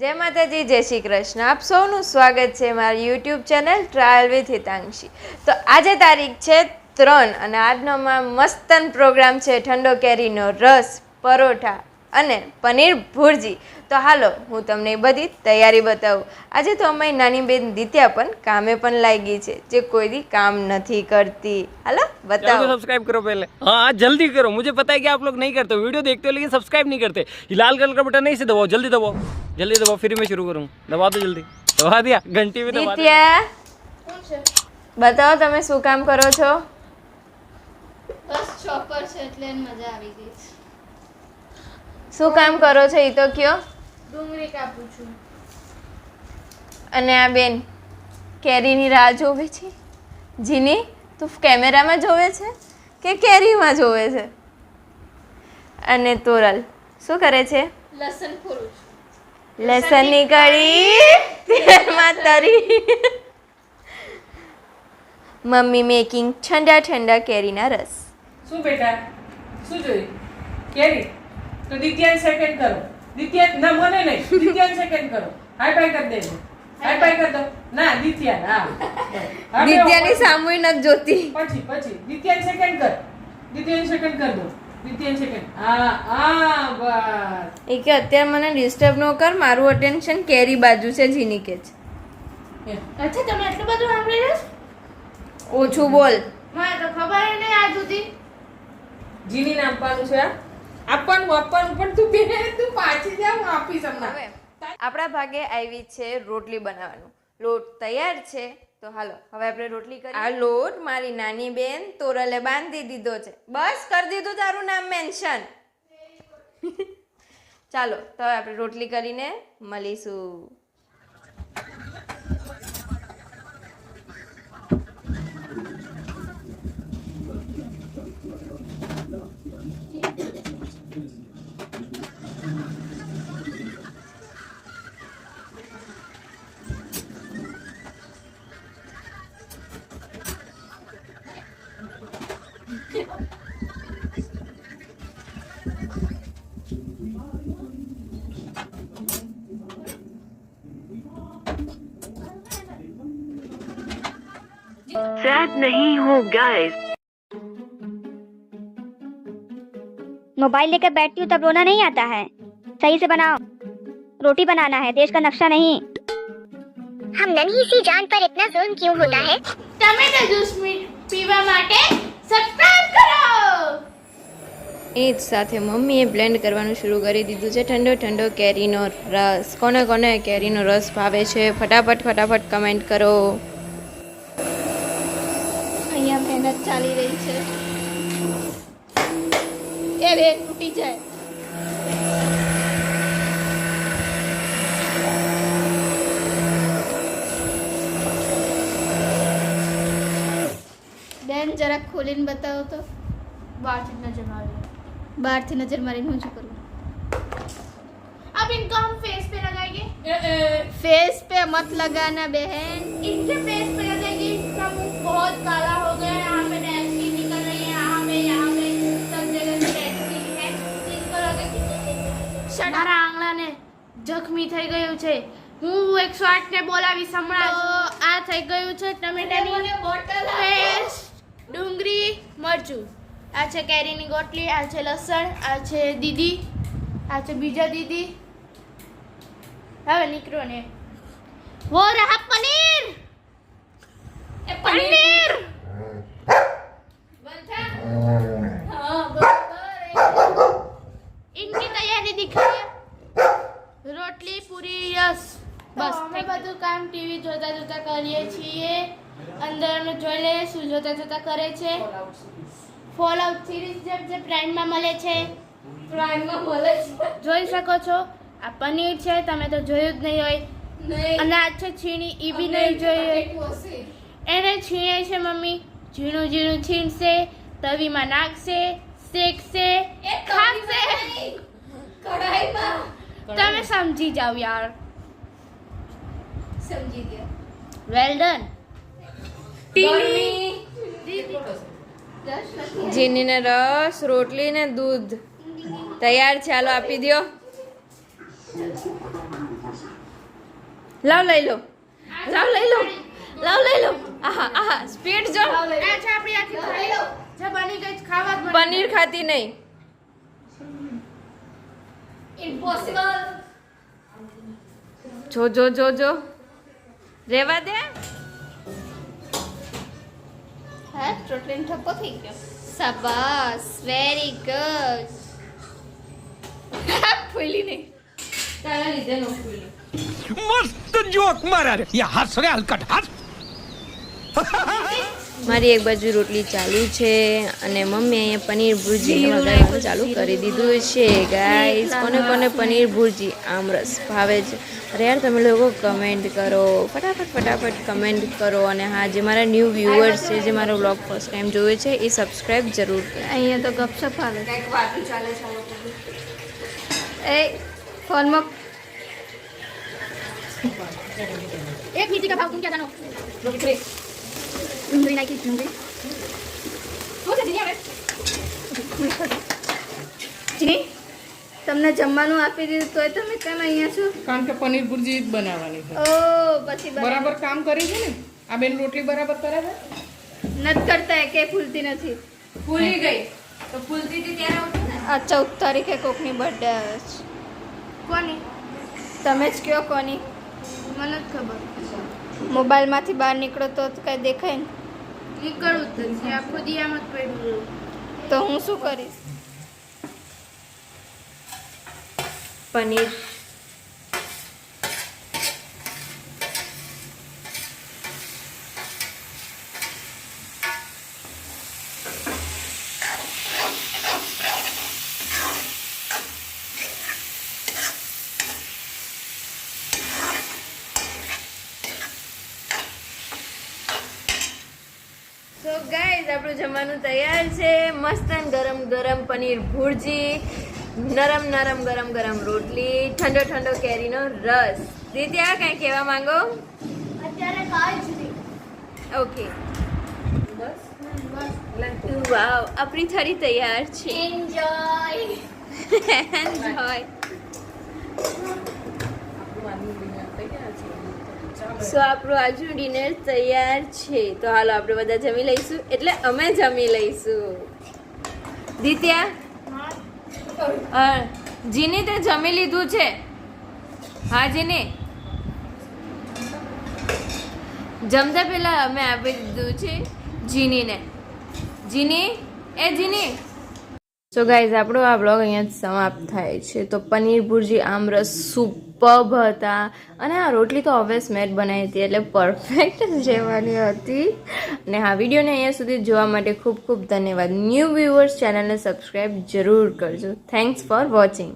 જય માતાજી, જય શ્રી કૃષ્ણ. આપ સૌનું સ્વાગત છે મારી યુટ્યુબ ચેનલ ટ્રાયલ વિથ હિતાંશી. તો આજે તારીખ છે 3 અને આજનો મસ્તન પ્રોગ્રામ છે ઠંડો કેરીનો રસ, પરોઠા અને પનીર ભુરજી. તો હાલો હું તમને એ બધી તૈયારી બતાવું. આજે તો અમારી નાની બેન દિત્યા પણ કામે પણ લાગી છે, જે કોઈ દી કામ નથી करती. हेलो बताओ. सब्सक्राइब करो पहले. हाँ जल्दी करो, मुझे पता है कि आप लोग नहीं करते, वीडियो देखते हो लेकिन सब्सक्राइब नहीं करते. ये लाल कलर का बटन नहीं से दबाओ, जल्दी दबाओ, जल्दी दबाओ, फिर मैं शुरू करूँ. दबा दो जल्दी. दबा दिया, घंटी में दबा दिया. દિત્યા बताओ તમે શું કામ કરો છો? બસ ચોપર છે એટલે મજા આવી ગઈ. શું કામ કરો છો એ તો કયો. ડુંગળી કાપું છું. અને આ બેન કેરીની રાહ જોવે છે. જીની તું કેમેરામાં જોવે છે કે કેરીમાં જોવે છે? અને તોરલ શું કરે છે? લસણ ફોડું છું. લસણની કળી તેલમાં તરી. મમ્મી મેકિંગ ઠંડા ઠંડા કેરીના રસ. શું બેટા શું જોઈ કેરી તો દિત્યાને સેકન્ડ કરો. દિત્યા ના મને નહીં, દિત્યાને સેકન્ડ કરો. હાઈ ફાઈ કરી દેજો, હાઈ ફાઈ કરી દો. ના દિત્યા હા દિત્યાની સામુઈ નથી જોતી. પછી દિત્યાને સેકન્ડ કર, દિત્યાને સેકન્ડ કર દો, દિત્યાને સેકન્ડ. હા હા બસ. એ કે અત્યારે મને ડિસ્ટર્બ ન કર, મારું અટેન્શન કેરી બાજુ છે. જીની કે છે અચ્છા તમે એટલું બધું સાંભળી રહ્યો છો? ઓછું બોલ. મને તો ખબર જ નહીં આ સુધી. જીનીને આપવાનું છે. આપવાનું પણ તું પાછી જા, હું આપીશ હમણાં. હવે આપણા ભાગે આવી છે રોટલી બનાવવાનું. લોટ તૈયાર છે, તો હાલો હવે આપણે રોટલી કરીએ. આ લોટ મારી નાની બેન તોરલે બાંધી દીધો છે. બસ કરી દીધું તારું નામ મેન્શન. ચાલો તો હવે આપણે રોટલી કરીને મળીશું. सैड नहीं हो गाइस. मोबाइल लेकर बैठती हूँ तब रोना नहीं आता है. सही से बनाओ. रोटी बनाना है, देश का नक्शा नहीं. हम नन्ही सी जान पर इतना जुल्म क्यों होता है? ટમેટા જ્યુસ પીવા માટે સબસ્ક્રાઇબ કરો. એ જ સાથે મમ્મીએ બ્લેન્ડ કરવાનું શરૂ કરી દીધું છે ઠંડો ઠંડો કેરીનો રસ. કોને કોને કેરીનો રસ ભાવે છે ફટાફટ કમેન્ટ કરો. અહીંયા મહેનત ચાલી રહી છે. એ રે તૂટી જાય. બેન જરાક ખોલીને બતાવો તો. બહારથી નજર મારીને હું શું કરું? अब इनको हम फेस पे लगाएंगे. फेस पे मत लगाना बहन. इनके फेस पे लगाएंगे. इसका मुंह बहुत काला हो गया है. यहाँ पे डैशकी निकल रही है, यहाँ पे सब जगह से डैशकी है. इसको लगे મારા આંગળાને જખમી થઈ ગયું છે. હું 108 ને બોલાવીશ હમણાં. તો આ થઈ ગયું છે ટમેટાની પેસ્ટ, ડુંગળી, મરચું. આ છે કેરીની ગોટલી, આ છે લસણ, આ છે દીદી, આ છે બીજા દીદી. હવે નીકળો ને. वो रहा पनीर. पनीर इनकी तैयारी दिखाइए. રોટલી પૂરી યસ બસ. અમે બધું કામ ટીવી જોતા જોતા કરીએ છીએ. અંદરનું જોઈ લે શું જોતા જોતા કરે છે. ફોલઆઉટ સિરીઝ જે પ્રાઇમમાં મળે છે. જોઈ શકો છો. આ પનીર છે, તમે તો જોયું જ નહીં હોય. અને આ છે છીણી, ઈ બી નહીં જોઈ. એને છીણે છે મમ્મી. ઝીણું ઝીણું છીણશે, તવીમાં નાખશે, શેકશે, ખાશે. તમે સમજી જાવ યાર. સમજી ગયા. Well done. જીનીને રસ, રોટલી ને દૂધ તૈયાર છે. હાલો આપી દ્યો. લાવ લઈ લો લાવ લઈ લો લાવ લઈ લો આહા આહા સ્પીડ જો अच्छा अपनी आंखें खाई लो जब बनी गई खावा પનીર ખાતી નહીં इम्पॉसिबल જો જો જો જો રેવા દે है रोटली ठप्पो થઈ ગયો શાબાશ વેરી ગુડ ફૂલી નહીં તારા લીધે નો ફૂલી मस्त जोक मारा रे ये हंस रे हलकट हंस મારી એક બાજુ રોટલી ચાલુ છે અને મમ્મી અહીંયા પનીર ભુરજી વઘારવાનું ચાલુ કરી દીધું છે ગાઈસ કોને કોને પનીર ભુરજી આમરસ ભાવે છે અરે યાર તમે લોકો કમેન્ટ કરો ફટાફટ કમેન્ટ કરો અને હા જે મારા ન્યૂ વ્યુઅર્સ છે જે મારો બ્લોગ ફર્સ્ટ ટાઈમ જોવે છે એ સબસ્ક્રાઇબ જરૂર કરો અહીંયા તો ગપસપ આવે એ ફોનમાં एक नीचे का भाव तुम क्या जानो डूंगरी नहीं की डूंगरी हो जा दिया जी તમને જમવાનું આપી દીધું તોય તમે કેમ અહીંયા છો કારણ કે પનીર ભુરજી જ બનાવવાની છે ઓ પછી બરાબર કામ કરી છે ને આ બેન રોટલી બરાબર કરે છે નત કરતા કે ફૂલતી નથી ફૂલી ગઈ તો ફૂલતી હતી ત્યારે ઉઠો ને આ 14 તારીખે કોકની બર્થડે આવે છે કોની તમે જ કયો કોની મને જ ખબર મોબાઈલમાંથી બહાર નીકળો તો કઈ દેખાય ને નીકળવું જ નથી આખો દી આમ જ પડ્યું તો હું શું કરીશ પનીર સો ગાઈઝ આપણું જમવાનું તૈયાર છે મસ્ત ગરમ ગરમ પનીર ભુરજી નરમ નરમ ગરમ ગરમ રોટલી ઠંડો ઠંડો કેરીનો રસ દિત્યા કઈ કહેવા માંગો અત્યારે કાંઈ જ નહીં ઓકે વાવ આપણી થાળી તૈયાર છે એન્જોય એન્જોય સો આપણું આજનું ડિનર તૈયાર છે તો હાલો આપણે બધા જમી લઈશું એટલે અમે જમી લઈશું દિત્યા જીની તે જમી લીધું છે હા જીની જમતા પહેલા અમે આપી દીધું છે જીનીને જીની એ જીની સો ગાઈઝ આપણો આ બ્લોગ અહીંયા જ સમાપ્ત થાય છે તો પનીર ભુરજી આમરસ સુપર્બ હતા અને આ રોટલી તો ઓવેસ મેટ બનાવી હતી એટલે પરફેક્ટ જેવાની હતી અને હા વિડીયોને અહીંયા સુધી જોવા માટે ખૂબ ખૂબ ધન્યવાદ ન્યૂ વ્યુઅર્સ ચેનલને સબસ્ક્રાઈબ જરૂર કરજો થેન્ક્સ ફોર વોચિંગ